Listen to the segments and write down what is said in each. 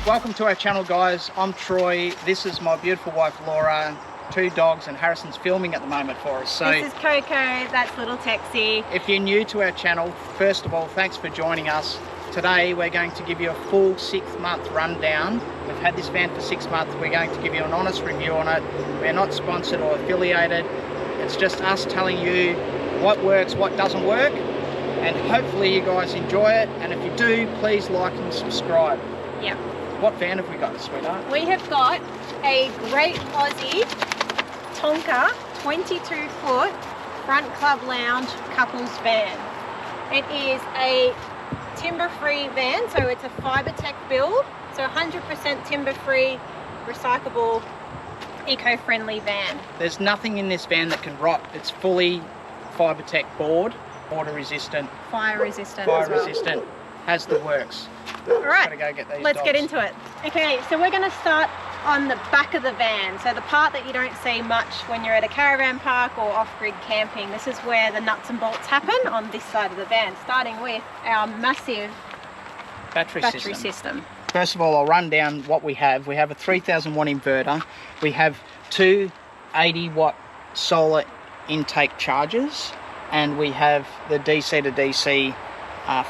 Welcome to our channel, guys. I'm Troy. This is my beautiful wife Laura, 2 dogs, and Harrison's filming at the moment for us. So this is Coco, that's little Texie. If you're new to our channel, first of all, thanks for joining us. Today we're going to give you a full 6-month rundown. We've had this van for 6 months. We're going to give you an honest review on it. We're not sponsored or affiliated. It's just us telling you what works, what doesn't work, and hopefully you guys enjoy it. And if you do, please like and subscribe. Yep. What van have we got, sweetheart? We have got a Great Aussie Tonka 22-foot front club lounge couples van. It is a timber-free van, so it's a Fibertech build, so 100% timber-free, recyclable, eco-friendly van. There's nothing in this van that can rot. It's fully Fibertech board, water resistant, Fire resistant. has the works. All right, let's get into it. Okay, so we're going to start on the back of the van. So the part that you don't see much when you're at a caravan park or off-grid camping. This is where the nuts and bolts happen on this side of the van, starting with our massive battery system. First of all, I'll run down what we have. We have a 3000 watt inverter. We have 2 80 watt solar intake chargers, and we have the DC to DC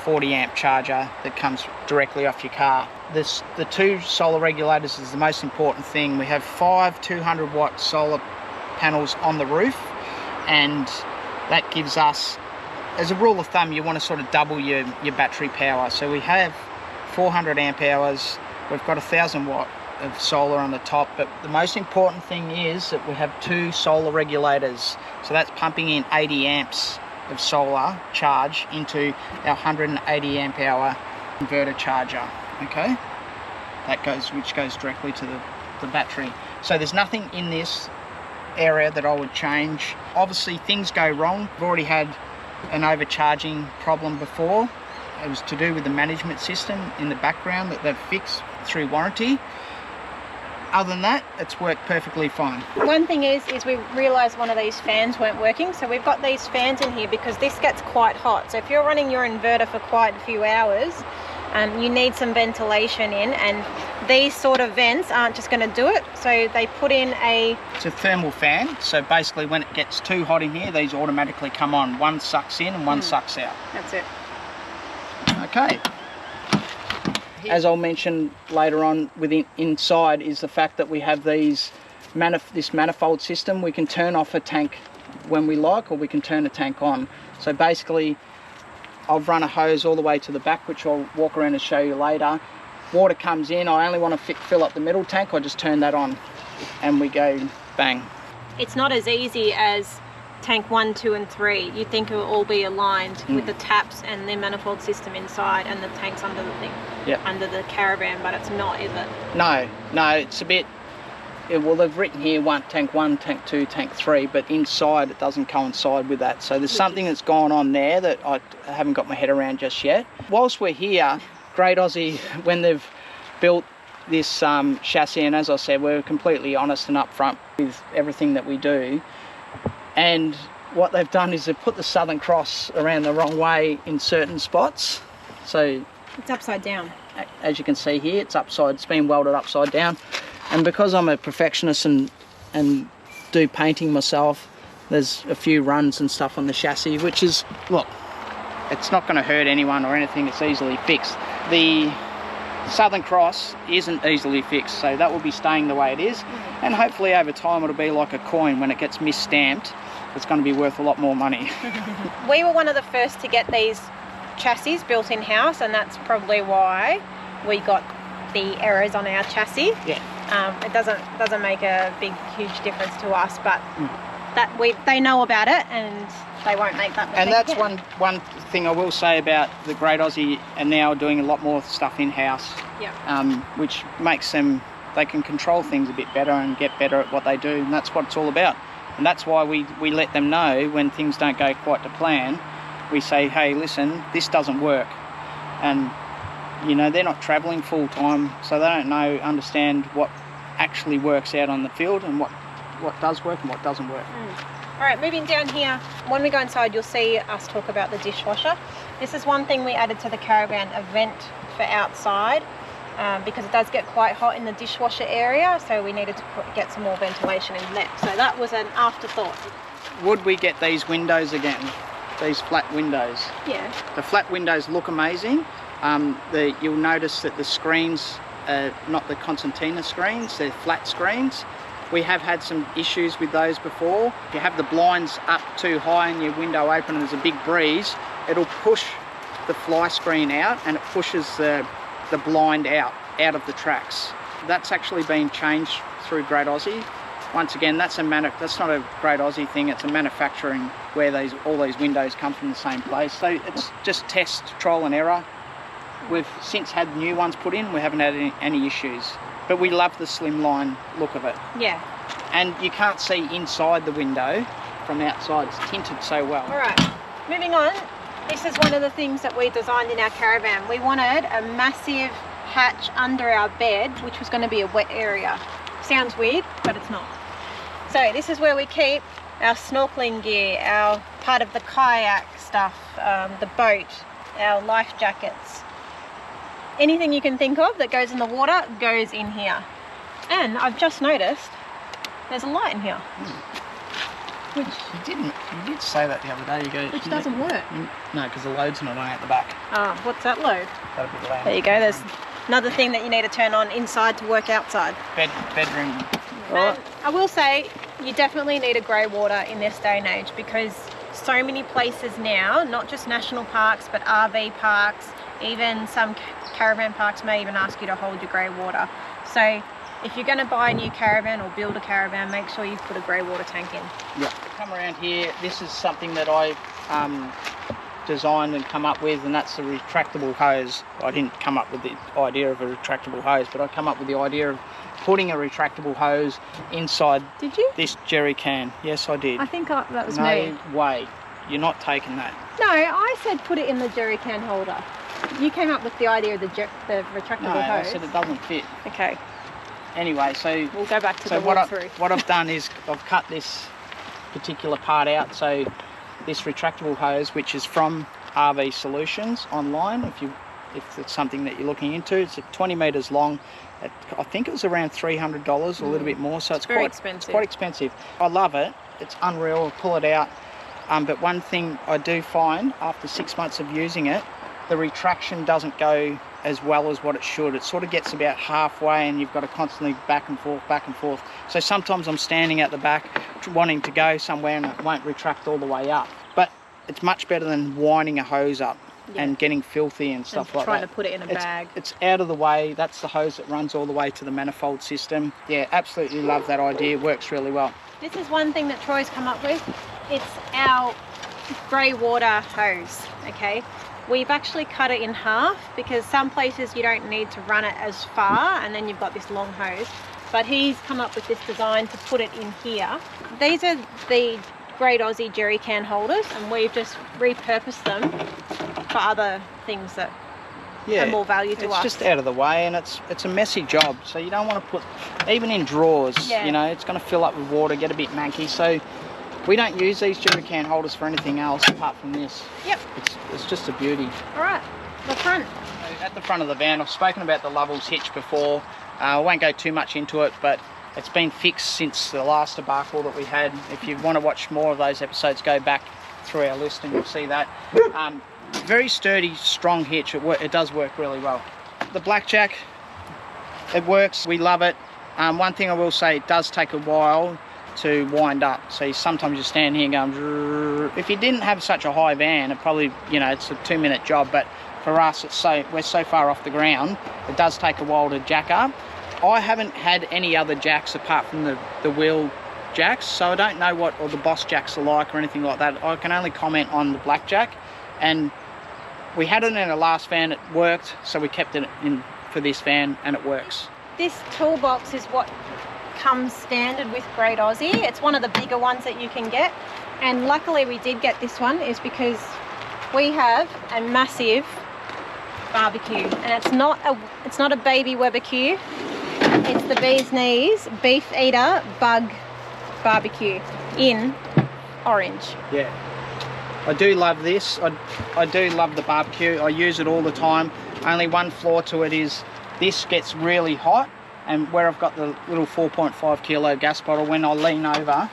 40 amp charger that comes directly off your car. The 2 solar regulators is the most important thing. We have 5 200 watt solar panels on the roof, and that gives us, as a rule of thumb, you want to sort of double your battery power. So we have 400 amp hours. We've got 1000 watt of solar on the top, but the most important thing is that we have 2 solar regulators. So that's pumping in 80 amps of solar charge into our 180 amp hour inverter charger. Okay, which goes directly to the battery. So there's nothing in this area that I would change. Obviously things go wrong. We've already had an overcharging problem before. It was to do with the management system in the background that they've fixed through warranty. Other than that, it's worked perfectly fine. One thing is we realised one of these fans weren't working, so we've got these fans in here because this gets quite hot. So if you're running your inverter for quite a few hours, you need some ventilation in, and these sort of vents aren't just going to do it. So they put in it's a thermal fan. So basically when it gets too hot in here, these automatically come on. One sucks in and one sucks out. That's it. Okay. As I'll mention later on, inside is the fact that we have this manifold system. We can turn off a tank when we like, or we can turn a tank on. So basically, I've run a hose all the way to the back, which I'll walk around and show you later. Water comes in, I only want to fill up the middle tank, I just turn that on and we go bang. It's not as easy as tank 1, 2 and 3. You'd think it will all be aligned with the taps and the manifold system inside and the tanks under the thing, under the caravan, but it's not, is it? No, it's a bit, well, they've written here tank 1, tank 2, tank 3, but inside it doesn't coincide with that. So there's something that's gone on there that I haven't got my head around just yet. Whilst we're here, Great Aussie, when they've built this chassis, and as I said, we're completely honest and upfront with everything that we do. And what they've done is they've put the Southern Cross around the wrong way in certain spots. So it's upside down. As you can see here, it's been welded upside down. And because I'm a perfectionist and do painting myself, there's a few runs and stuff on the chassis, which is, look, it's not going to hurt anyone or anything. It's easily fixed. The Southern Cross isn't easily fixed, so that will be staying the way it is. And hopefully over time it'll be like a coin. When it gets misstamped, it's going to be worth a lot more money. We were one of the first to get these chassis built in-house, and that's probably why we got the errors on our chassis. It doesn't make a big huge difference to us, but they know about it and they won't make that mistake. And that's one thing I will say about the Great Aussie, and now doing a lot more stuff in-house. which makes them, they can control things a bit better and get better at what they do, and that's what it's all about. And that's why we let them know when things don't go quite to plan. We say, hey, listen, this doesn't work. And, you know, they're not travelling full time, so they don't understand what actually works out on the field and what does work and what doesn't work. All right, moving down here, when we go inside, you'll see us talk about the dishwasher. This is one thing we added to the Caravan, a vent for outside, because it does get quite hot in the dishwasher area, so we needed to get some more ventilation in there. So that was an afterthought. Would we get these windows again? These flat windows? Yeah. The flat windows look amazing. You'll notice that the screens are not the concertina screens, they're flat screens. We have had some issues with those before. If you have the blinds up too high and your window open and there's a big breeze, it'll push the fly screen out and it pushes the blind out of the tracks. That's actually been changed through Great Aussie. Once again, that's not a Great Aussie thing, it's a manufacturing where all these windows come from the same place. So it's just test, trial and error. We've since had new ones put in, we haven't had any issues. But we love the slimline look of it. Yeah. And you can't see inside the window from outside, it's tinted so well. All right, moving on. This is one of the things that we designed in our Caravan. We wanted a massive hatch under our bed, which was going to be a wet area. Sounds weird, but it's not. So this is where we keep our snorkeling gear, our part of the kayak stuff, the boat, our life jackets. Anything you can think of that goes in the water goes in here. And I've just noticed there's a light in here. Which you did say that the other day. You go, which doesn't work. No, because the load's not on at the back. Ah, what's that load? That'll be the loud. There you go. There's another thing that you need to turn on inside to work outside. Bedroom. I will say you definitely need a grey water in this day and age, because so many places now, not just national parks but RV parks, even some caravan parks may even ask you to hold your grey water. So if you're going to buy a new caravan or build a caravan, make sure you put a grey water tank in. Yeah. Come around here, this is something that I designed and come up with, and that's the retractable hose. I didn't come up with the idea of a retractable hose, but I come up with the idea of putting a retractable hose inside. Did you? This jerry can. Yes, I did. I think that was no me. No way. You're not taking that. No, I said put it in the jerry can holder. You came up with the idea of the retractable hose. I said it doesn't fit. Okay. Anyway, so we'll go back to the walkthrough. What I've done is I've cut this particular part out. So this retractable hose, which is from RV Solutions online, if it's something that you're looking into, it's 20 metres long. I think it was around $300 or a little bit more. So it's very quite expensive. It's quite expensive. I love it. It's unreal. I'll pull it out. But one thing I do find after 6 months of using it, the retraction doesn't go as well as what it should. It sort of gets about halfway and you've got to constantly back and forth. So sometimes I'm standing at the back wanting to go somewhere and it won't retract all the way up. But it's much better than winding a hose up and getting filthy and stuff like that. Trying to put it in a bag. It's out of the way. That's the hose that runs all the way to the manifold system. Yeah, absolutely love that idea. It works really well. This is one thing that Troy's come up with. It's our grey water hose, okay? We've actually cut it in half because some places you don't need to run it as far and then you've got this long hose. But he's come up with this design to put it in here. These are the Great Aussie jerry can holders and we've just repurposed them for other things that are more value to us. It's just out of the way and it's a messy job. So you don't want to put, even in drawers, you know, it's going to fill up with water, get a bit manky. So we don't use these jerry can holders for anything else apart from this. Yep. It's just a beauty. All right, the front. So at the front of the van, I've spoken about the Lovells hitch before. I won't go too much into it, but it's been fixed since the last debacle that we had. If you want to watch more of those episodes, go back through our list and you'll see that. Very sturdy, strong hitch. It does work really well. The blackjack, it works. We love it. One thing I will say, it does take a while to wind up. So sometimes you stand here and go, if you didn't have such a high van, it probably, you know, it's a 2-minute job, but for us, we're so far off the ground, it does take a while to jack up. I haven't had any other jacks apart from the wheel jacks, so I don't know what all the boss jacks are like or anything like that. I can only comment on the blackjack, and we had it in our last van, it worked, so we kept it in for this van, and it works. This toolbox is what comes standard with Great Aussie. It's one of the bigger ones that you can get, and luckily we did get this one is because we have a massive barbecue, and it's not a baby barbecue. It's the bee's knees beef eater bug barbecue in orange. Yeah, I do love this. I do love the barbecue. I use it all the time. Only one flaw to it is this gets really hot, and where I've got the little 4.5 kilo gas bottle, when I lean over,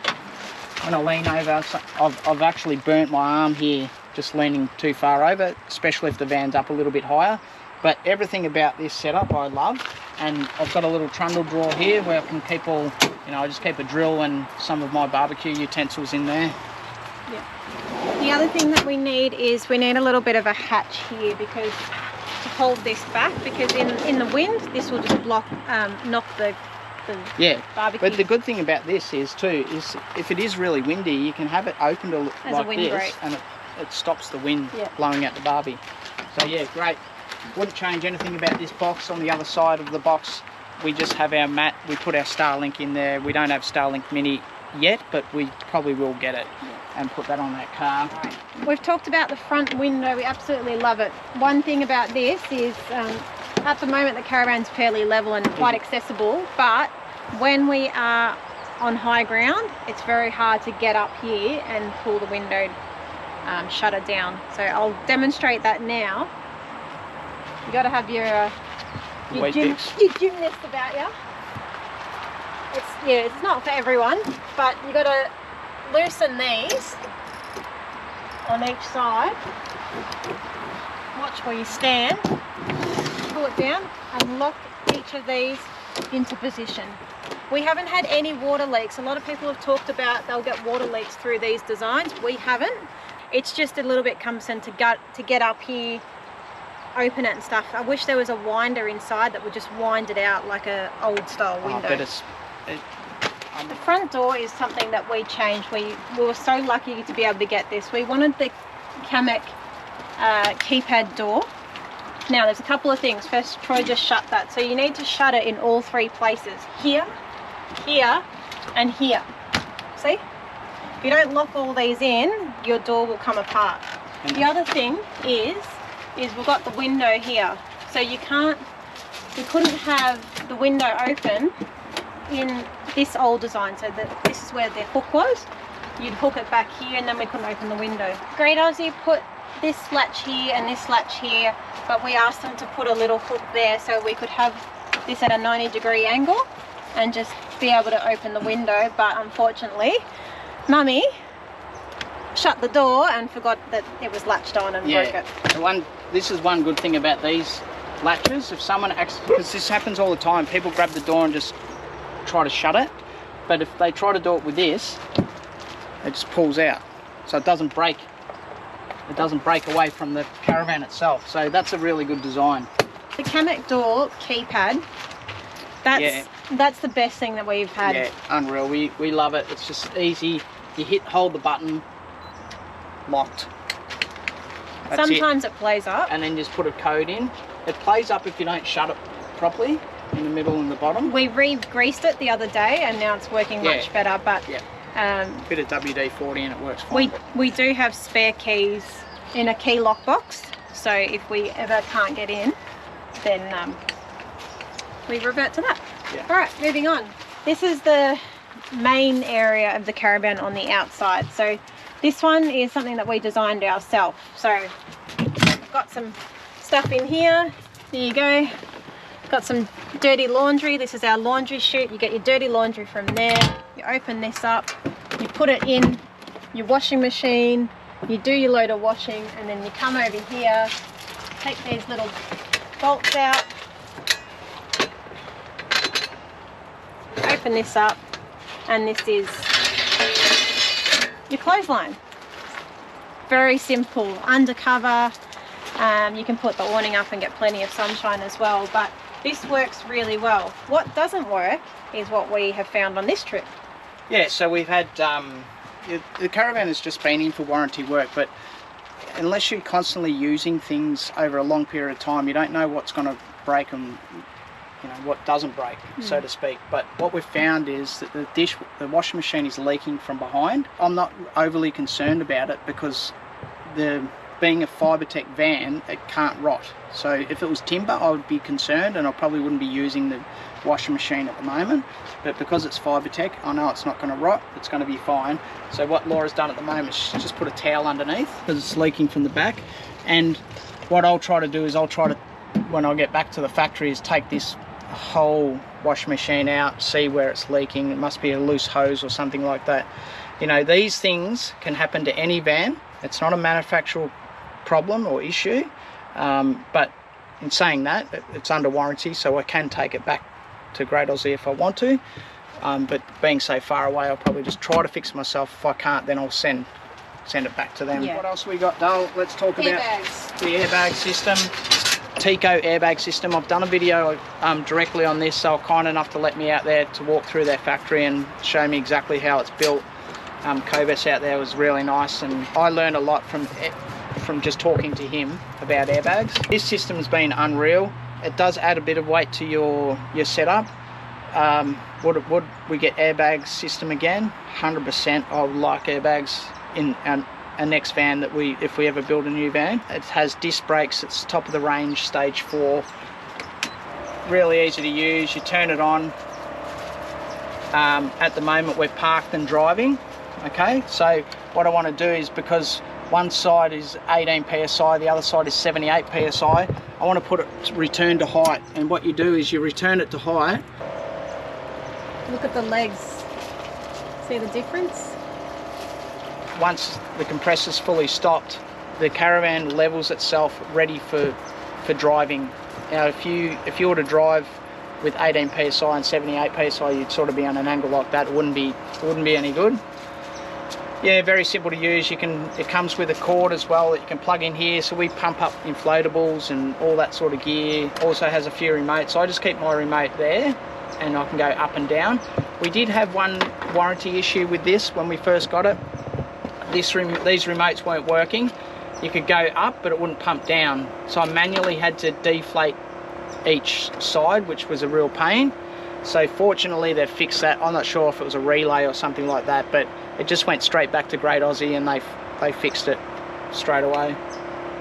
I've actually burnt my arm here just leaning too far over, especially if the van's up a little bit higher. But everything about this setup I love, and I've got a little trundle drawer here where I can keep all, I just keep a drill and some of my barbecue utensils in there. Yeah. The other thing that we need is we need a little bit of a hatch here because to hold this back, because in the wind this will just knock the barbecue. But the good thing about this is if it is really windy, you can have it open to as like a wind this break. and it stops the wind blowing out the barbie. So yeah, great. Wouldn't change anything about this box. On the other side of the box we just have our mat. We put our Starlink in there. We don't have Starlink Mini yet, but we probably will get it and put that on that car. Right. We've talked about the front window. We absolutely love it. One thing about this is at the moment the Caravan's fairly level and quite accessible, but when we are on high ground it's very hard to get up here and pull the window shutter down. So I'll demonstrate that now. You got to have your gymnast about you. It's not for everyone, but you got to loosen these on each side. Watch where you stand. Pull it down and lock each of these into position. We haven't had any water leaks. A lot of people have talked about they'll get water leaks through these designs. We haven't. It's just a little bit cumbersome to get up here, open it and stuff. I wish there was a winder inside that would just wind it out like a old style window. The front door is something that we changed. We were so lucky to be able to get this. We wanted the Kamek keypad door. Now there's a couple of things. First, Troy just shut that. So you need to shut it in all three places. Here, here and here. See? If you don't lock all these in, your door will come apart. The other thing is we've got the window here. So we couldn't have the window open in this old design. So this is where the hook was. You'd hook it back here and then we couldn't open the window. Great Aussie put this latch here and this latch here, but we asked them to put a little hook there so we could have this at a 90-degree angle and just be able to open the window. But unfortunately, Mummy shut the door and forgot that it was latched on and broke it. This is one good thing about these latches. If someone because this happens all the time, people grab the door and just try to shut it, but if they try to do it with this, it just pulls out, so it doesn't break. It doesn't break away from the Caravan itself. So that's a really good design. The Kamek door keypad, that's the best thing that we've had. Yeah, unreal. We love it. It's just easy. You hold the button, locked. That's Sometimes it plays up. And then just put a code in. It plays up if you don't shut it properly in the middle and the bottom. We re-greased it the other day and now it's working much better. But bit of WD-40 and it works fine. We do have spare keys in a key lock box, so if we ever can't get in, then we revert to that. All right, moving on. This is the main area of the Caravan on the outside. So this one is something that we designed ourselves. So I've got some stuff in here. There you go. Got some dirty laundry. This is our laundry chute. You get your dirty laundry from there. You open this up, you put it in your washing machine, you do your load of washing, and then you come over here, take these little bolts out, open this up, and this is your clothesline. Very simple, undercover. You can put the awning up and get plenty of sunshine as well, but this works really well. What doesn't work is what we have found on this trip. Yeah, so we've had, the Caravan has just been in for warranty work, but unless you're constantly using things over a long period of time, you don't know what's going to break and what doesn't break, so to speak. But what we've found is that the washing machine is leaking from behind. I'm not overly concerned about it because being a Fibertech van, it can't rot. So if it was timber, I would be concerned, and I probably wouldn't be using the washing machine at the moment. But because it's Fibertech, I know it's not going to rot, it's going to be fine. So what Laura's done at the moment is she's just put a towel underneath because it's leaking from the back. And what I'll try to do is when I get back to the factory, is take this whole washing machine out, see where it's leaking. It must be a loose hose or something like that. These things can happen to any van. It's not a manufacturer problem or issue, but in saying that, it's under warranty, so I can take it back to Great Aussie if I want to. But being so far away, I'll probably just try to fix it myself. If I can't, then I'll send it back to them. What else we got, Dale? Let's talk about the airbag system. Tico airbag system. I've done a video directly on this, so kind enough to let me out there to walk through their factory and show me exactly how it's built. Kobus out there was really nice, and I learned a lot from just talking to him about airbags. This system has been unreal. It does add a bit of weight to your setup. Would we get airbag system again? 100%. I would like airbags in a next van if we ever build a new van. It has disc brakes. It's top of the range, stage 4. Really easy to use. You turn it on. At the moment we're parked and driving. Okay, so what I want to do is, because one side is 18 psi, the other side is 78 psi, I want to put it return to height. And what you do is you return it to height. Look at the legs. See the difference? Once the compressor's fully stopped, the Caravan levels itself ready for driving. Now if you were to drive with 18 psi and 78 psi, you'd sort of be on an angle like that. It wouldn't be any good. Yeah, very simple to use. It comes with a cord as well that you can plug in here, so we pump up inflatables and all that sort of gear. Also has a few remotes, so I just keep my remote there and I can go up and down. We did have one warranty issue with this when we first got it. These remotes weren't working. You could go up, but it wouldn't pump down, so I manually had to deflate each side, which was a real pain. So fortunately they've fixed that. I'm not sure if it was a relay or something like that, but it just went straight back to Great Aussie, and they fixed it straight away.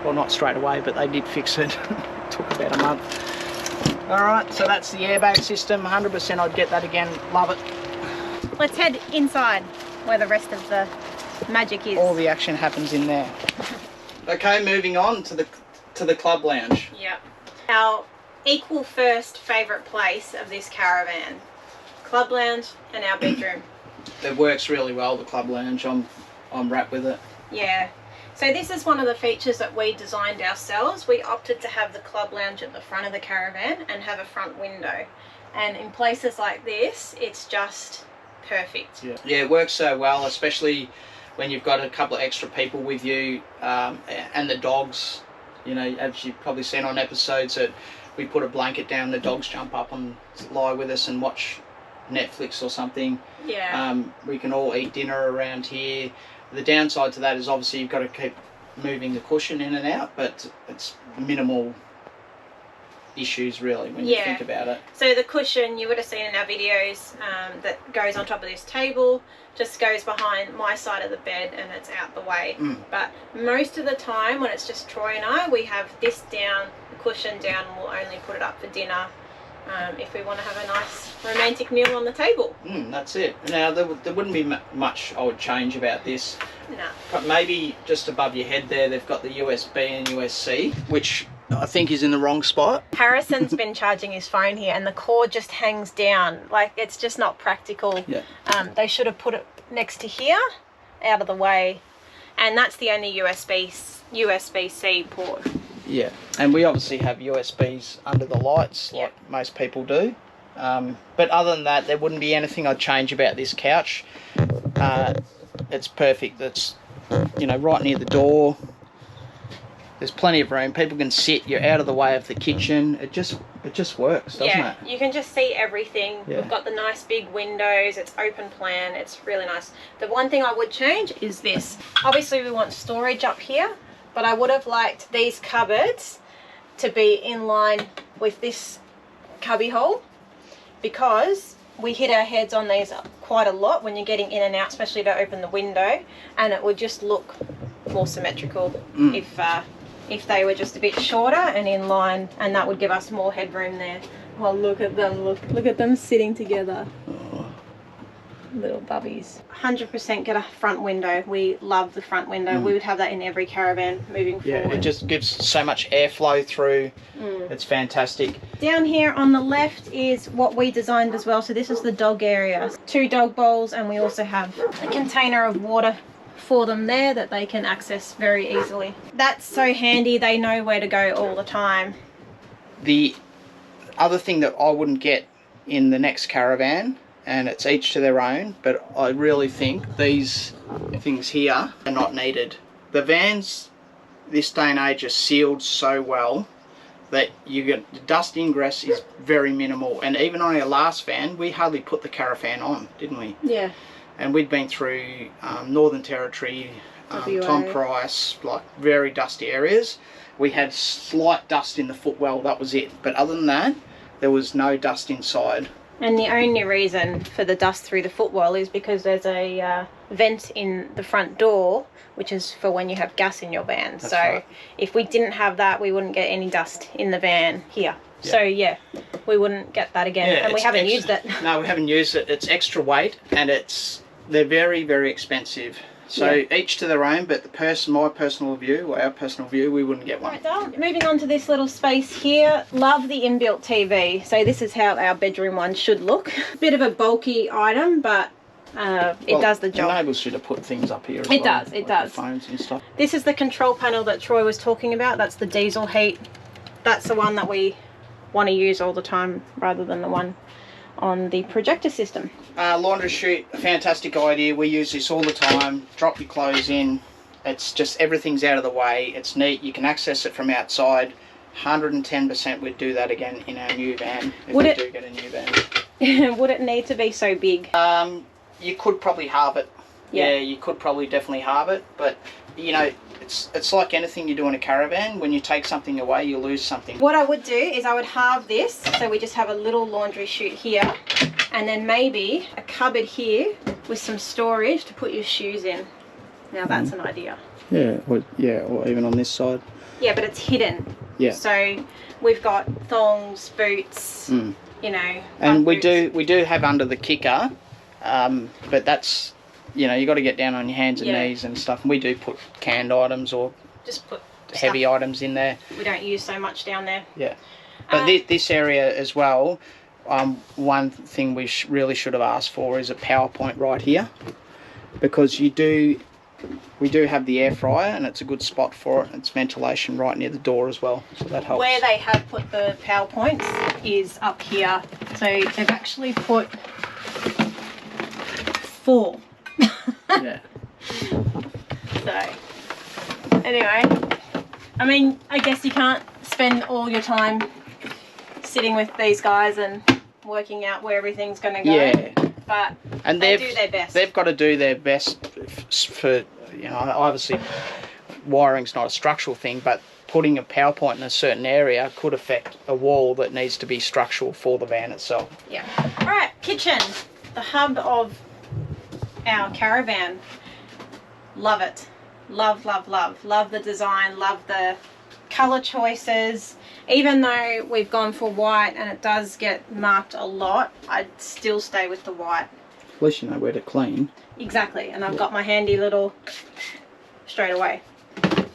Well, not straight away, but they did fix it. It took about a month. All right, so that's the airbag system. 100% I'd get that again. Love it. Let's head inside where the rest of the magic is. All the action happens in there. Okay, moving on to the club lounge. Yep. Our equal first favourite place of this caravan. Club lounge and our bedroom. It works really well, the club lounge. I'm wrapped with it. Yeah. So this is one of the features that we designed ourselves. We opted to have the club lounge at the front of the caravan and have a front window. And in places like this, it's just perfect. Yeah, it works so well, especially when you've got a couple of extra people with you, and the dogs. As you've probably seen on episodes, that we put a blanket down, the dogs jump up and lie with us and watch Netflix or something. Yeah. We can all eat dinner around here. The downside to that is obviously you've got to keep moving the cushion in and out, but it's minimal issues really when you think about it. So the cushion, you would have seen in our videos, that goes on top of this table, just goes behind my side of the bed and it's out the way. But most of the time when it's just Troy and I, we have this down, the cushion down, and we'll only put it up for dinner if we want to have a nice romantic meal on the table. That's it. Now there wouldn't be much I would change about this. No. But maybe just above your head there they've got the USB and USB-C, which I think is in the wrong spot. Harrison's been charging his phone here and the cord just hangs down. Like, it's just not practical. Yeah. They should have put it next to here, out of the way, and that's the only USB-C port. Yeah, and we obviously have USBs under the lights like most people do. But other than that, there wouldn't be anything I'd change about this couch. It's perfect. It's, right near the door. There's plenty of room. People can sit. You're out of the way of the kitchen. It just works, doesn't it? Yeah, you can just see everything. Yeah. We've got the nice big windows. It's open plan. It's really nice. The one thing I would change is this. Obviously, we want storage up here, but I would have liked these cupboards to be in line with this cubby hole, because we hit our heads on these quite a lot when you're getting in and out, especially to open the window, and it would just look more symmetrical if they were just a bit shorter and in line, and that would give us more headroom there. Well, look at them, look at them sitting together. Little bubbies. 100% get a front window. We love the front window. We would have that in every caravan moving forward. Yeah, it just gives so much airflow through. It's fantastic. Down here on the left is what we designed as well. So this is the dog area. 2 dog bowls, and we also have a container of water for them there that they can access very easily. That's so handy. They know where to go all the time. The other thing that I wouldn't get in the next caravan, and it's each to their own, but I really think these things here are not needed. The vans this day and age are sealed so well that you get the dust ingress is very minimal, and even on our last van we hardly put the Caravan on, didn't we? Yeah. And we'd been through Northern Territory, Tom Price, like very dusty areas. We had slight dust in the footwell, that was it, but other than that there was no dust inside. And the only reason for the dust through the footwell is because there's a vent in the front door, which is for when you have gas in your van. That's so right. If we didn't have that, we wouldn't get any dust in the van here. Yeah. So yeah, we wouldn't get that again. Yeah, and we haven't used it. No, we haven't used it. It's extra weight, and they're very, very expensive. So each to their own, but my personal view, or our personal view, we wouldn't get one. Right, Dale, moving on to this little space here. Love the inbuilt TV. So this is how our bedroom one should look. Bit of a bulky item, but it does the job. It enables you to put things up here as it well. Does, it does. Phones and stuff. This is the control panel that Troy was talking about. That's the diesel heat. That's the one that we want to use all the time rather than the one on the projector system. Laundry chute, a fantastic idea. We use this all the time. Drop your clothes in. It's just everything's out of the way. It's neat. You can access it from outside. 110% we'd do that again in our new van if we do get a new van. Would it need to be so big? You could probably halve it. Yeah, you could probably definitely halve it, but you know, it's like anything you do in a caravan. When you take something away, you lose something. What I would do is I would halve this, so we just have a little laundry chute here, and then maybe a cupboard here with some storage to put your shoes in. Now that's an idea. Yeah, or even on this side. Yeah, but it's hidden. Yeah. So we've got thongs, boots, you know. And we do have under the kicker, but that's, you know, you got to get down on your hands and knees and stuff. And we do put canned items or just put heavy items in there. We don't use so much down there. Yeah, but this area as well. One thing we really should have asked for is a power point right here, because we do have the air fryer and it's a good spot for it. It's ventilation right near the door as well, so that helps. Where they have put the power points is up here. So they've actually put 4. Yeah. So anyway, I mean, I guess you can't spend all your time sitting with these guys and working out where everything's going to go. Yeah. But they do their best. They've got to do their best for, you know, obviously wiring's not a structural thing, but putting a power point in a certain area could affect a wall that needs to be structural for the van itself. Yeah. All right, kitchen, the hub of our caravan. Love it. Love, love, love. Love the design, love the colour choices. Even though we've gone for white and it does get marked a lot, I'd still stay with the white. At least you know where to clean. Exactly, and I've got my handy little straight away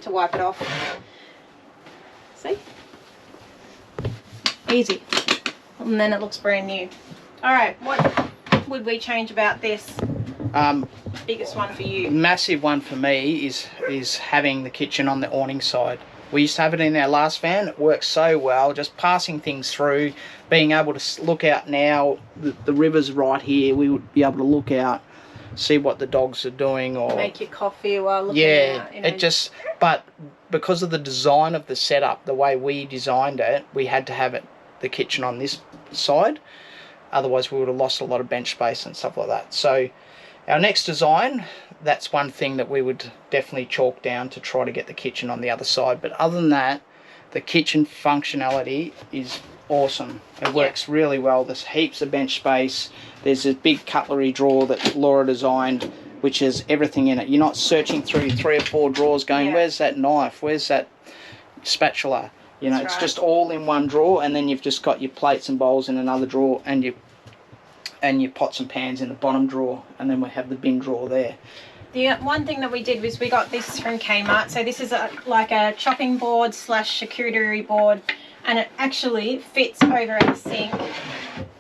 to wipe it off. See? Easy. And then it looks brand new. Alright, what would we change about this? Biggest one for you? Massive one for me is having the kitchen on the awning side. We used to have it in our last van. It works so well, just passing things through, being able to look out now. The river's right here. We would be able to look out, see what the dogs are doing, or make your coffee while looking out. You know. It just, but because of the design of the setup, the way we designed it, we had to have the kitchen on this side. Otherwise, we would have lost a lot of bench space and stuff like that. So our next design, that's one thing that we would definitely chalk down to try to get the kitchen on the other side. But other than that, the kitchen functionality is awesome. It works really well. There's heaps of bench space. There's a big cutlery drawer that Laura designed, which has everything in it. You're not searching through 3 or 4 drawers going, where's that knife? Where's that spatula? You know, it's just all in one drawer, and then you've just got your plates and bowls in another drawer, and your pots and pans in the bottom drawer, and then we have the bin drawer there. The one thing that we did was we got this from Kmart. So this is like a chopping board / charcuterie board, and it actually fits over the sink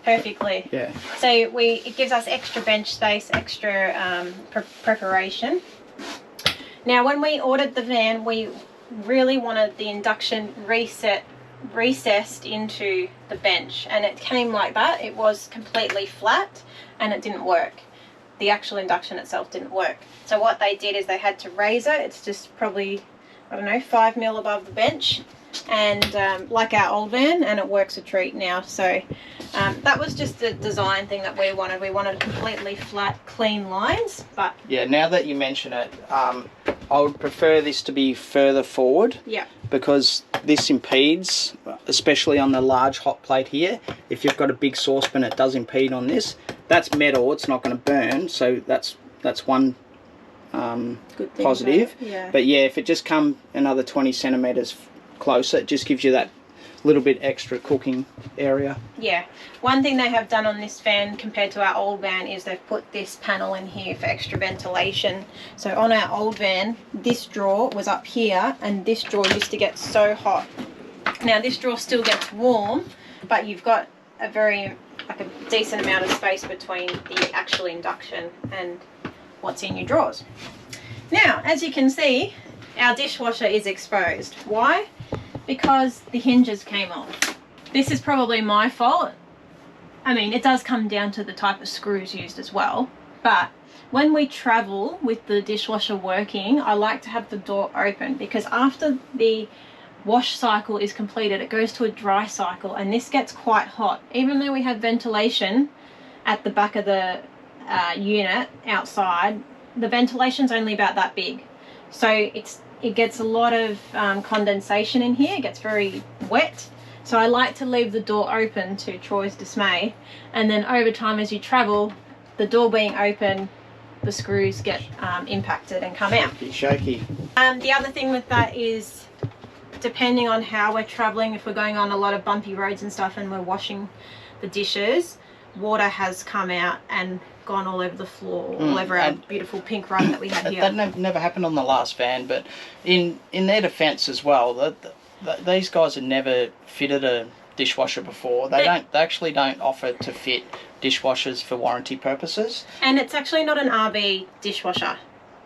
perfectly. Yeah. So it gives us extra bench space, extra preparation. Now, when we ordered the van, we really wanted the induction recessed into the bench, and it came like that. It was completely flat, and it didn't work. The actual induction itself didn't work. So what they did is they had to raise it. It's just probably, I don't know, 5 mil above the bench, and like our old van, and it works a treat now. So that was just a design thing that we wanted. We wanted completely flat, clean lines. But yeah, now that you mention it, I would prefer this to be further forward. Yeah. Because this impedes, especially on the large hot plate here. If you've got a big saucepan, it does impede on this. That's metal, it's not going to burn, so that's one good thing positive. Yeah. But yeah, if it just come another 20 centimeters closer, it just gives you that little bit extra cooking area. Yeah. One thing they have done on this van compared to our old van is they've put this panel in here for extra ventilation. So on our old van, this drawer was up here, and this drawer used to get so hot. Now this drawer still gets warm, but you've got a decent amount of space between the actual induction and what's in your drawers. Now, as you can see, our dishwasher is exposed. Why? Because the hinges came off. This is probably my fault. I mean, it does come down to the type of screws used as well, but when we travel with the dishwasher working, I like to have the door open, because after the wash cycle is completed, it goes to a dry cycle, and this gets quite hot. Even though we have ventilation at the back of the unit outside, the ventilation's only about that big. So it gets a lot of condensation in here. It gets very wet. So I like to leave the door open, to Troy's dismay. And then over time, as you travel, the door being open, the screws get impacted and come out. Shaky. The other thing with that is, depending on how we're traveling, if we're going on a lot of bumpy roads and stuff and we're washing the dishes, water has come out and gone all over the floor, all over our beautiful pink rug that we had here. That never happened on the last van, but in their defence as well, these guys had never fitted a dishwasher before. They actually don't offer to fit dishwashers for warranty purposes. And it's actually not an RV dishwasher.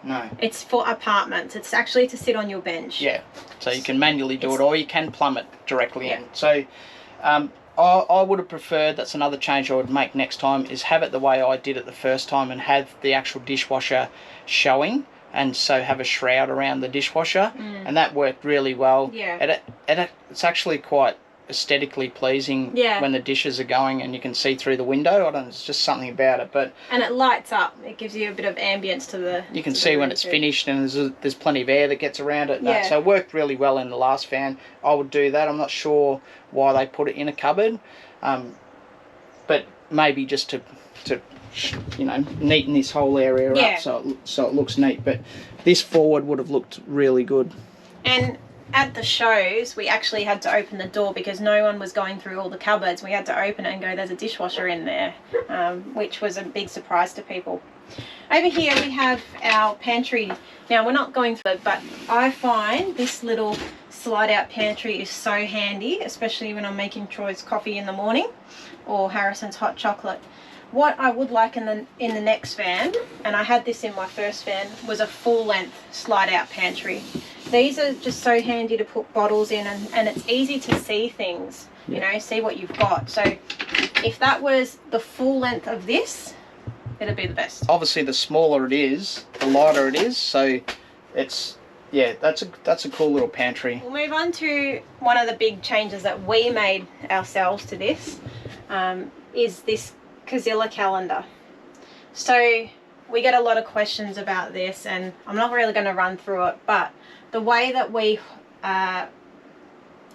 No. It's for apartments. It's actually to sit on your bench. Yeah. So you can manually do it, or you can plumb it directly in. So I would have preferred, that's another change I would make next time, is have it the way I did it the first time, and have the actual dishwasher showing, and so have a shroud around the dishwasher, and that worked really well. Yeah. It's actually quite aesthetically pleasing when the dishes are going and you can see through the window. I don't know, it's just something about it. And it lights up. It gives you a bit of ambience to the... You can see when it's finished, and there's plenty of air that gets around it. Yeah. So it worked really well in the last van. I would do that. I'm not sure why they put it in a cupboard, but maybe just to neaten this whole area up so it looks neat. But this forward would have looked really good. And at the shows, we actually had to open the door because no one was going through all the cupboards. We had to open it and go, there's a dishwasher in there, which was a big surprise to people. Over here we have our pantry. Now, we're not going through it, but I find this little slide out pantry is so handy, especially when I'm making Troy's coffee in the morning or Harrison's hot chocolate. What I would like in the next van, and I had this in my first van, was a full length slide out pantry. These are just so handy to put bottles in, and it's easy to see things, you know, see what you've got. So if that was the full length of this, it'd be the best. Obviously the smaller it is, the lighter it is, so it's, yeah, that's a cool little pantry. We'll move on to one of the big changes that we made ourselves to this, is this Kazilla calendar. So we get a lot of questions about this, and I'm not really going to run through it, but the way that we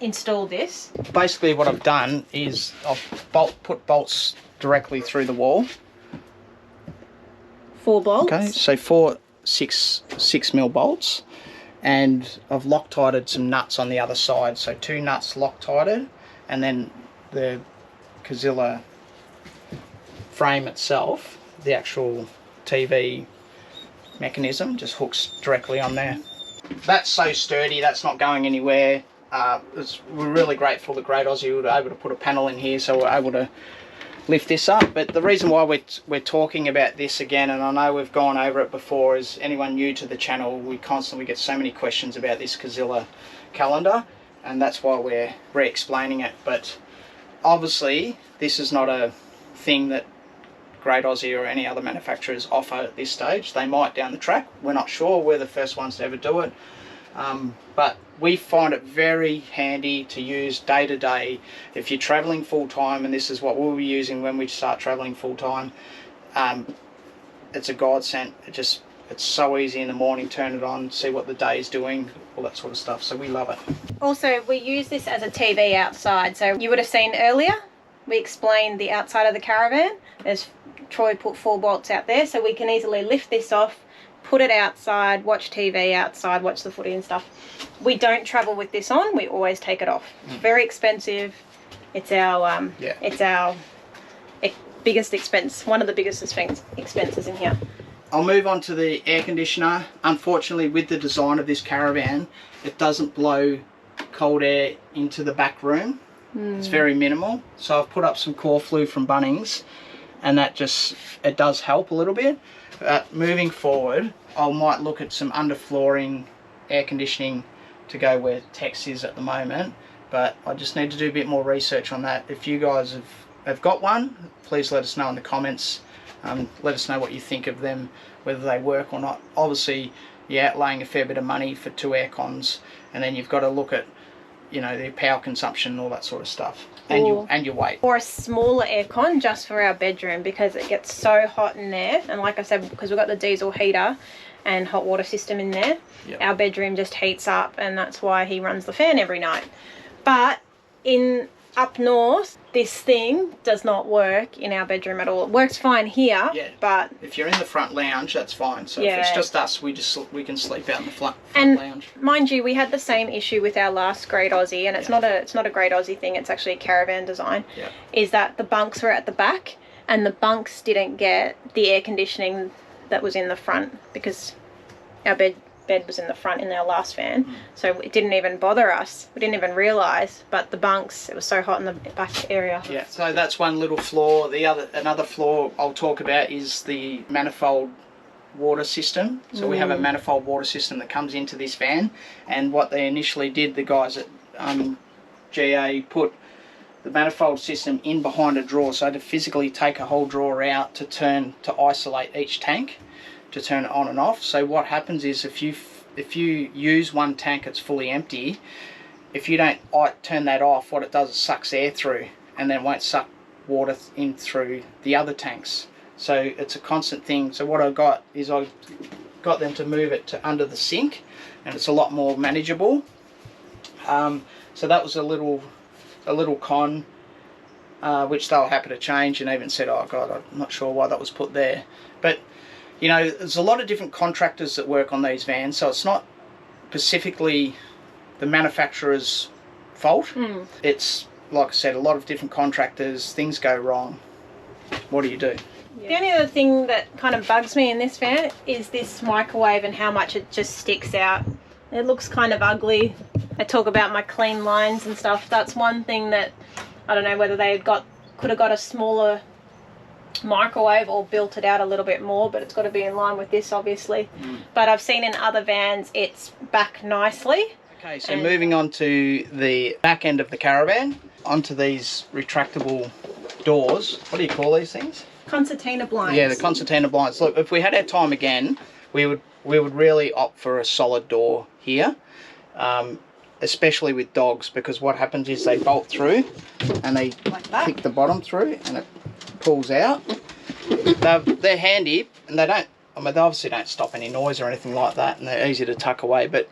install this? Basically what I've done is I've put bolts directly through the wall. 4 bolts. Okay, so 4 6mm bolts, and I've Loctited some nuts on the other side. So 2 nuts Loctited, and then the Kazilla frame itself, the actual TV mechanism, just hooks directly on there. That's so sturdy, that's not going anywhere. We're really grateful that Great Aussie were able to put a panel in here, so we're able to lift this up. But the reason why we're talking about this again, and I know we've gone over it before, is anyone new to the channel, we constantly get so many questions about this Kazilla calendar, and that's why we're re-explaining it. But obviously this is not a thing that Great Aussie or any other manufacturers offer at this stage. They might down the track, we're not sure. We're the first ones to ever do it, but we find it very handy to use day to day if you're traveling full time, and this is what we'll be using when we start traveling full time. It's a godsend. It's so easy in the morning, turn it on, see what the day is doing, all that sort of stuff. So we love it. Also, we use this as a TV outside. So you would have seen earlier, we explained the outside of the Caravan. There's Troy put 4 bolts out there, so we can easily lift this off, put it outside, watch TV outside, watch the footy and stuff. We don't travel with this on, we always take it off. It's very expensive. It's our biggest expense, one of the biggest expenses in here. I'll move on to the air conditioner. Unfortunately, with the design of this Caravan, it doesn't blow cold air into the back room. It's very minimal. So I've put up some core flue from Bunnings, and that it does help a little bit. Moving forward, I might look at some underflooring air conditioning to go where Tex is at the moment, but I just need to do a bit more research on that. If you guys have got one, please let us know in the comments. Let us know what you think of them, whether they work or not. Obviously you're outlaying a fair bit of money for 2 air cons, and then you've got to look at, you know, the power consumption and all that sort of stuff, and your weight. Or a smaller aircon just for our bedroom, because it gets so hot in there, and like I said, because we've got the diesel heater and hot water system in there, our bedroom just heats up, and that's why he runs the fan every night. But up north, this thing does not work in our bedroom at all. It works fine here, but if you're in the front lounge, that's fine. So if it's just us, we can sleep out in the front lounge. Mind you, we had the same issue with our last Great Aussie, and it's not a Great Aussie thing, it's actually a Caravan design. Is that the bunks were at the back, and the bunks didn't get the air conditioning that was in the front, because our bed was in the front in our last van, so it didn't even bother us. We didn't even realise, but the bunks, it was so hot in the back area. Yeah, so that's one little flaw. Another flaw I'll talk about is the manifold water system. So we have a manifold water system that comes into this van, and what they initially did, the guys at GA put the manifold system in behind a drawer, so to physically take a whole drawer out to isolate each tank, to turn it on and off. So what happens is if you use one tank, it's fully empty. If you don't turn that off, what it does is sucks air through, and then it won't suck water in through the other tanks. So it's a constant thing. So what I got them to move it to under the sink, and it's a lot more manageable. So that was a little con, which they were happy to change, and even said, oh God, I'm not sure why that was put there. But you know, there's a lot of different contractors that work on these vans, so it's not specifically the manufacturer's fault. It's, like I said, a lot of different contractors, things go wrong. What do you do? The only other thing that kind of bugs me in this van is this microwave and how much it just sticks out. It looks kind of ugly. I talk about my clean lines and stuff. That's one thing that I don't know whether they could have got a smaller microwave or built it out a little bit more, but it's got to be in line with this, obviously. But I've seen in other vans it's back nicely. Okay, so moving on to the back end of the Caravan, onto these retractable doors. What do you call these things? Concertina blinds. Yeah, the concertina blinds. Look, if we had our time again, we would really opt for a solid door here, especially with dogs, because what happens is they bolt through and they pick the bottom through and it pulls out. They're handy, and they obviously don't stop any noise or anything like that, and they're easy to tuck away. But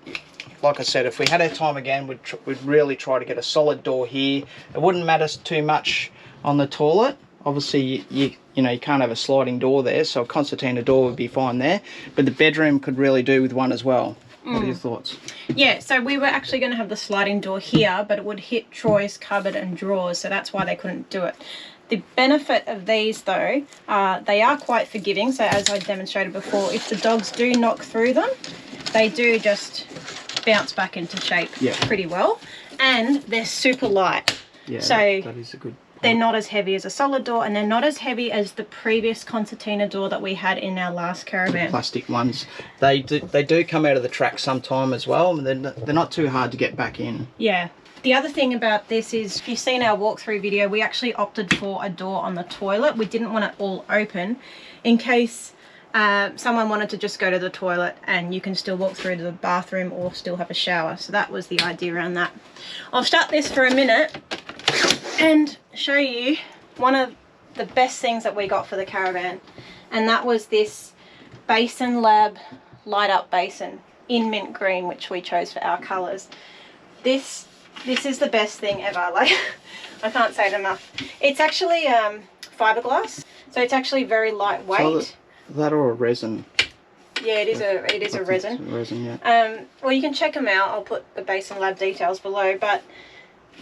like I said, if we had our time again, we'd really try to get a solid door here. It wouldn't matter too much on the toilet. Obviously, you know, you can't have a sliding door there, so a concertina door would be fine there. But the bedroom could really do with one as well. What are your thoughts? Yeah, so we were actually going to have the sliding door here, but it would hit Troy's cupboard and drawers, so that's why they couldn't do it. The benefit of these, though, they are quite forgiving. So as I demonstrated before, if the dogs do knock through them, they do just bounce back into shape pretty well. And they're super light. Yeah, so that is a good point. They're not as heavy as a solid door, and they're not as heavy as the previous concertina door that we had in our last Caravan. Plastic ones. They do come out of the track sometime as well, and they're not too hard to get back in. Yeah. The other thing about this is, if you've seen our walkthrough video, we actually opted for a door on the toilet. We didn't want it all open in case someone wanted to just go to the toilet and you can still walk through to the bathroom or still have a shower. So that was the idea around that. I'll start this for a minute and show you one of the best things that we got for the Caravan, and that was this Basin Lab light up basin in mint green, which we chose for our colours. This is the best thing ever. Like, I can't say it enough. It's actually fiberglass, so it's actually very lightweight. So that or a resin? Yeah, it is a resin. It's a resin, yeah. Well, you can check them out. I'll put the Basin Lab details below, but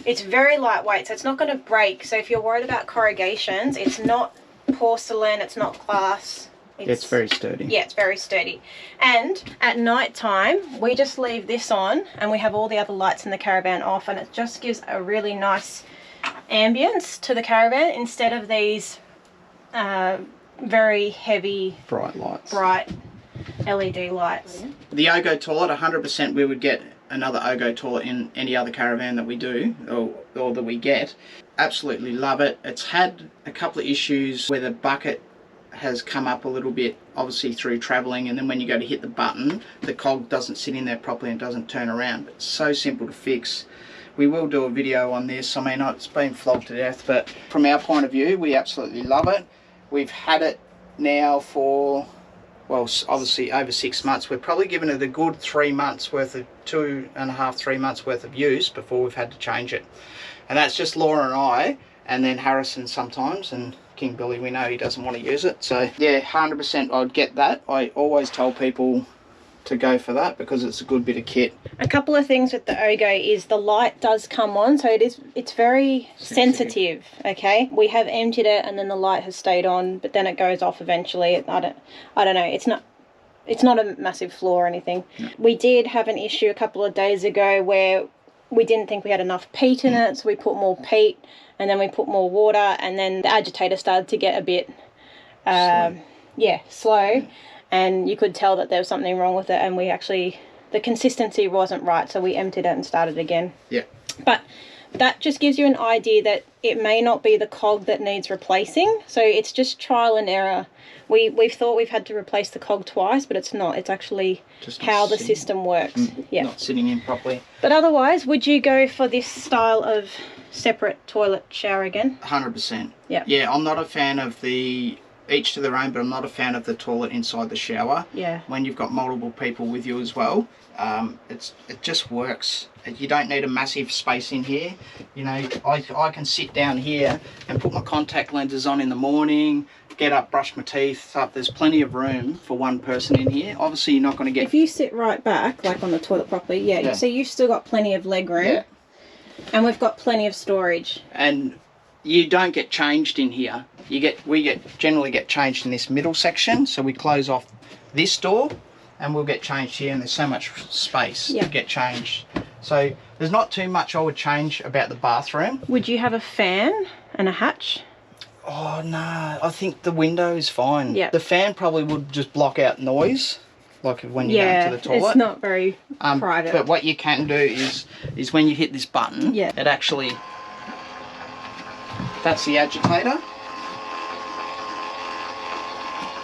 it's very lightweight, so it's not going to break. So if you're worried about corrugations, it's not porcelain, it's not glass. It's very sturdy. Yeah, it's very sturdy. And at night time, we just leave this on and we have all the other lights in the Caravan off, and it just gives a really nice ambience to the Caravan instead of these very heavy bright lights. Bright LED lights. The Ogo toilet, 100% we would get another Ogo toilet in any other Caravan that we do or that we get. Absolutely love it. It's had a couple of issues where the bucket has come up a little bit, obviously through travelling, and then when you go to hit the button, the cog doesn't sit in there properly and doesn't turn around. But it's so simple to fix. We will do a video on this. I mean, it's been flogged to death, but from our point of view, we absolutely love it. We've had it now for, well, obviously over 6 months. We're probably given it a good 3 months worth of, 2.5, 3 months worth of use before we've had to change it. And that's just Laura and I, and then Harrison sometimes, and King Billy, we know he doesn't want to use it. So yeah, 100% I'd get that. I always tell people to go for that because it's a good bit of kit. A couple of things with the Ogo is the light does come on, so it's very sensitive. Okay, we have emptied it and then the light has stayed on, but then it goes off eventually. I don't know, it's not a massive flaw or anything. No. We did have an issue a couple of days ago where we didn't think we had enough peat in it, so we put more peat and then we put more water, and then the agitator started to get a bit slow. And you could tell that there was something wrong with it, and the consistency wasn't right, so we emptied it and started again. Yeah. But that just gives you an idea that it may not be the cog that needs replacing, so it's just trial and error. We've thought we've had to replace the cog twice, but it's not. It's actually just how the system works. Yeah. Not sitting in properly. But otherwise, would you go for this style of separate toilet shower again? 100%. Yeah. Yeah, I'm not a fan of the each to their own, but I'm not a fan of the toilet inside the shower. Yeah. When you've got multiple people with you as well, it just works. You don't need a massive space in here. You know, I can sit down here and put my contact lenses on in the morning, get up, brush my teeth up. There's plenty of room for one person in here. Obviously, you're not going to get... If you sit right back, like on the toilet properly, yeah. So you've still got plenty of leg room. Yeah. And we've got plenty of storage. And you don't get changed in here. We generally get changed in this middle section, so we close off this door and we'll get changed here, and there's so much space to get changed. So there's not too much I would change about the bathroom. Would you have a fan and a hatch? Oh no, I think the window is fine. Yeah. The fan probably would just block out noise, like when you go to the toilet. It's not very private. But what you can do is when you hit this button, it actually, that's the agitator.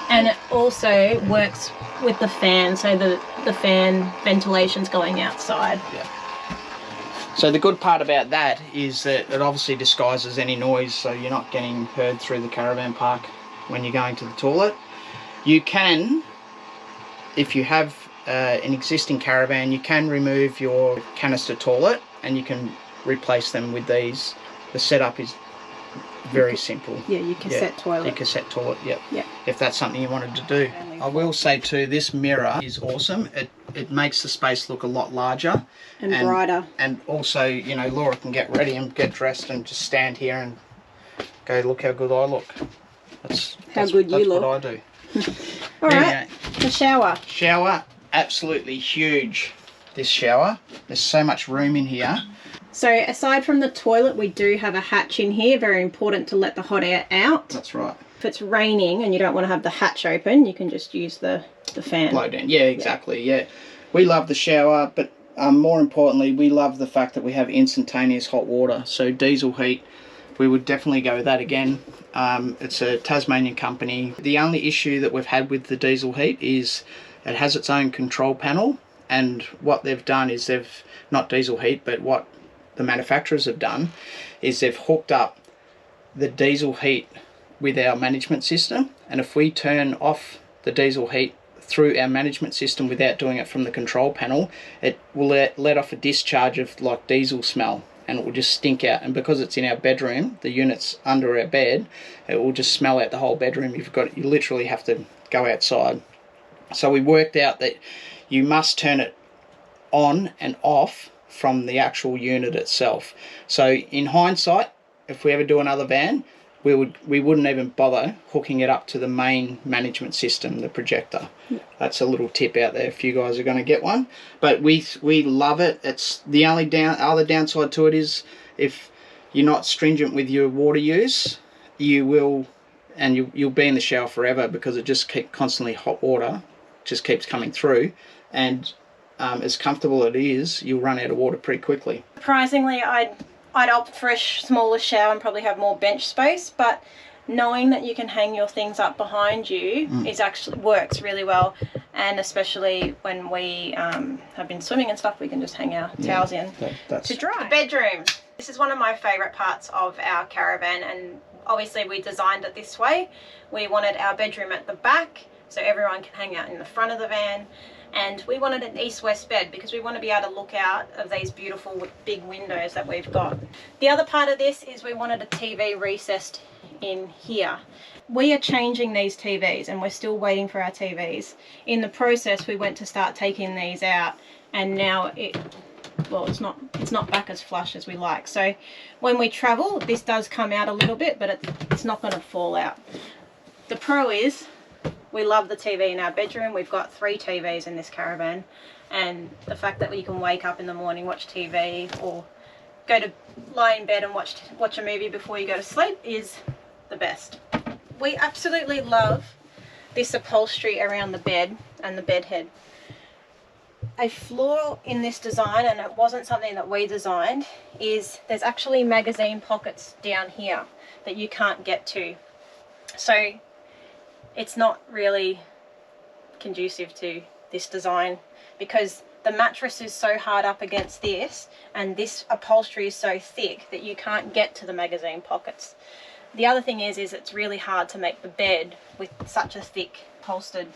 And it also works with the fan, so the fan ventilation's going outside. Yeah. So the good part about that is that it obviously disguises any noise, so you're not getting heard through the caravan park when you're going to the toilet. You can, if you have an existing Caravan, you can remove your canister toilet and you can replace them with these. The setup is very simple. Yeah, your cassette toilet. Your cassette toilet, yep. Yeah. If that's something you wanted to do. I will say too, this mirror is awesome. It makes the space look a lot larger. And brighter. And also, you know, Laura can get ready and get dressed and just stand here and go, look how good I look. That's good you look. What I do. All right, the shower. Shower, absolutely huge, this shower. There's so much room in here. So aside from the toilet, we do have a hatch in here, very important to let the hot air out. That's right. If it's raining and you don't want to have the hatch open, you can just use the fan. Blow down, yeah, exactly, yeah. We love the shower, but more importantly, we love the fact that we have instantaneous hot water. So diesel heat, we would definitely go with that again. It's a Tasmanian company. The only issue that we've had with the diesel heat is it has its own control panel, and what they've done is they've, not diesel heat, but what the manufacturers have done is they've hooked up the diesel heat with our management system, and if we turn off the diesel heat through our management system without doing it from the control panel, it will let off a discharge of like diesel smell, and it will just stink out. And because it's in our bedroom, the unit's under our bed, it will just smell out the whole bedroom. You literally have to go outside. So we worked out that you must turn it on and off from the actual unit itself. So in hindsight, if we ever do another van, we wouldn't even bother hooking it up to the main management system, the projector. That's a little tip out there if you guys are going to get one. But we love it. It's the only other downside to it is if you're not stringent with your water use, you'll be in the shower forever, because it just keeps constantly hot water just keeps coming through, and as comfortable it is, you'll run out of water pretty quickly. Surprisingly, I'd opt for a smaller shower and probably have more bench space, but knowing that you can hang your things up behind you works really well, and especially when we have been swimming and stuff, we can just hang our towels in to dry. The bedroom. This is one of my favourite parts of our Caravan, and obviously we designed it this way. We wanted our bedroom at the back so everyone can hang out in the front of the van. And we wanted an east-west bed because we want to be able to look out of these beautiful big windows that we've got. The other part of this is we wanted a TV recessed in here. We are changing these TVs and we're still waiting for our TVs. In the process, we went to start taking these out, and now it's not back as flush as we like. So when we travel, this does come out a little bit, but it's not going to fall out. The pro is, we love the TV in our bedroom. We've got 3 TVs in this Caravan, and the fact that you can wake up in the morning, watch TV, or go to lie in bed and watch a movie before you go to sleep is the best. We absolutely love this upholstery around the bed and the bed head. A flaw in this design, and it wasn't something that we designed, is there's actually magazine pockets down here that you can't get to. So it's not really conducive to this design, because the mattress is so hard up against this, and this upholstery is so thick that you can't get to the magazine pockets. The other thing is it's really hard to make the bed with such a thick upholstered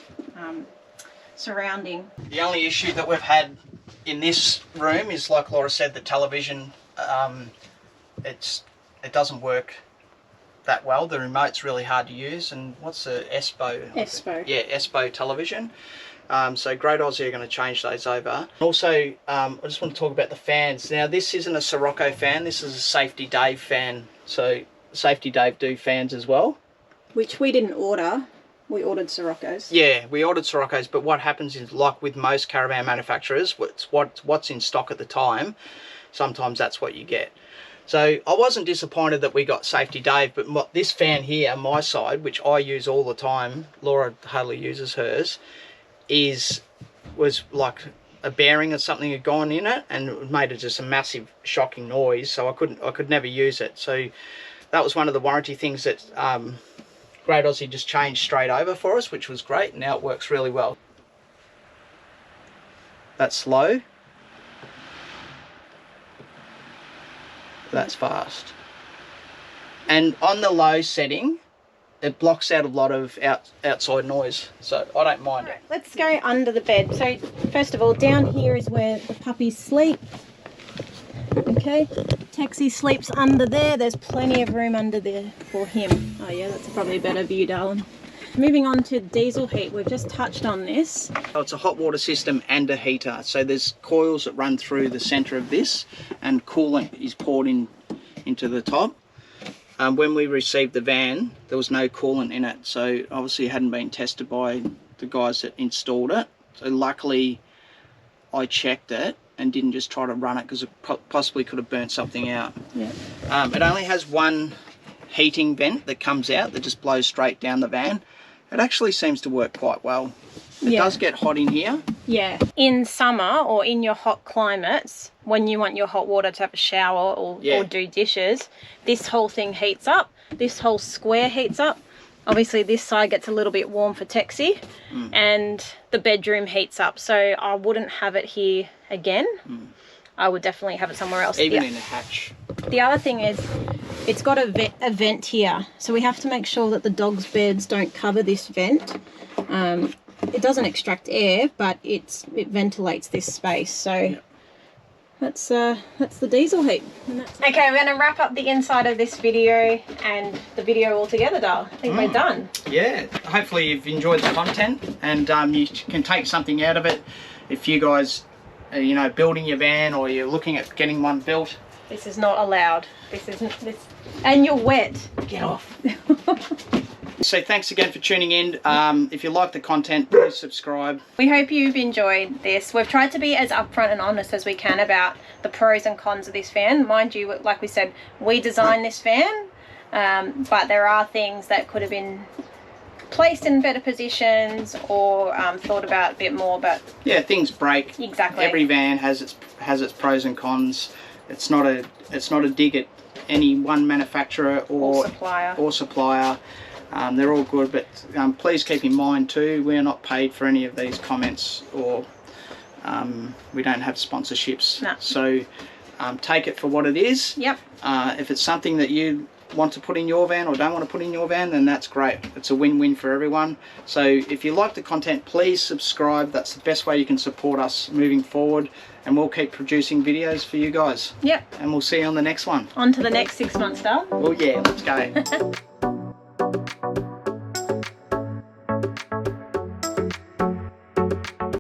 surrounding. The only issue that we've had in this room is, like Laura said, the television. It doesn't work that well. The remote's really hard to use, and what's the Espo? Yeah, Espo television. So Great Aussie are going to change those over. Also, I just want to talk about the fans. Now, this isn't a Sirocco fan, this is a Safety Dave fan. So Safety Dave do fans as well. Which we didn't order. We ordered Siroccos. Yeah, we ordered Siroccos, but what happens is, like with most Caravan manufacturers, what's in stock at the time, sometimes that's what you get. So I wasn't disappointed that we got Safety Dave, but this fan here, my side, which I use all the time, Laura hardly uses hers, was like a bearing or something had gone in it, and it made just a massive shocking noise, so I could never use it. So that was one of the warranty things that Great Aussie just changed straight over for us, which was great. Now it works really well. That's low. That's fast. And on the low setting, it blocks out a lot of outside noise, so I don't mind it. Let's go under the bed. So first of all, down here is where the puppies sleep. Okay, Texie sleeps under there. There's plenty of room under there for him. Oh yeah, that's probably a better view, darling. Moving on to diesel heat, we've just touched on this. Oh, it's a hot water system and a heater. So there's coils that run through the centre of this, and coolant is poured into the top. When we received the van, there was no coolant in it, so obviously it hadn't been tested by the guys that installed it. So luckily I checked it and didn't just try to run it, because it possibly could have burnt something out. Yeah. It only has one heating vent that comes out that just blows straight down the van. It actually seems to work quite well. It does get hot in here. Yeah. In summer or in your hot climates, when you want your hot water to have a shower or do dishes, this whole thing heats up. This whole square heats up. Obviously this side gets a little bit warm for Texie, and the bedroom heats up. So I wouldn't have it here again. I would definitely have it somewhere else. Even in a hatch. The other thing is, it's got a vent here, so we have to make sure that the dogs' beds don't cover this vent. It doesn't extract air, but it ventilates this space. So that's the diesel heat. Okay, we're going to wrap up the inside of this video and the video altogether, Dal. I think we're done. Yeah, hopefully you've enjoyed the content, and you can take something out of it if you guys are, you know, building your van, or you're looking at getting one built. This is not allowed. This isn't this. And you're wet. Get off. So thanks again for tuning in. If you like the content, please subscribe. We hope you've enjoyed this. We've tried to be as upfront and honest as we can about the pros and cons of this van. Mind you, like we said, we designed this van, but there are things that could have been placed in better positions, or thought about a bit more. But yeah, things break. Exactly. Every van has its pros and cons. It's not a dig at any one manufacturer or supplier. They're all good, but please keep in mind too, we're not paid for any of these comments, or we don't have sponsorships. No. So take it for what it is. Yep. If it's something that you want to put in your van or don't want to put in your van, then that's great. It's a win-win for everyone. So if you like the content, please subscribe. That's the best way you can support us moving forward, and we'll keep producing videos for you guys. Yep. And we'll see you on the next one. On to the next 6 months, Dal. Well, yeah, let's go.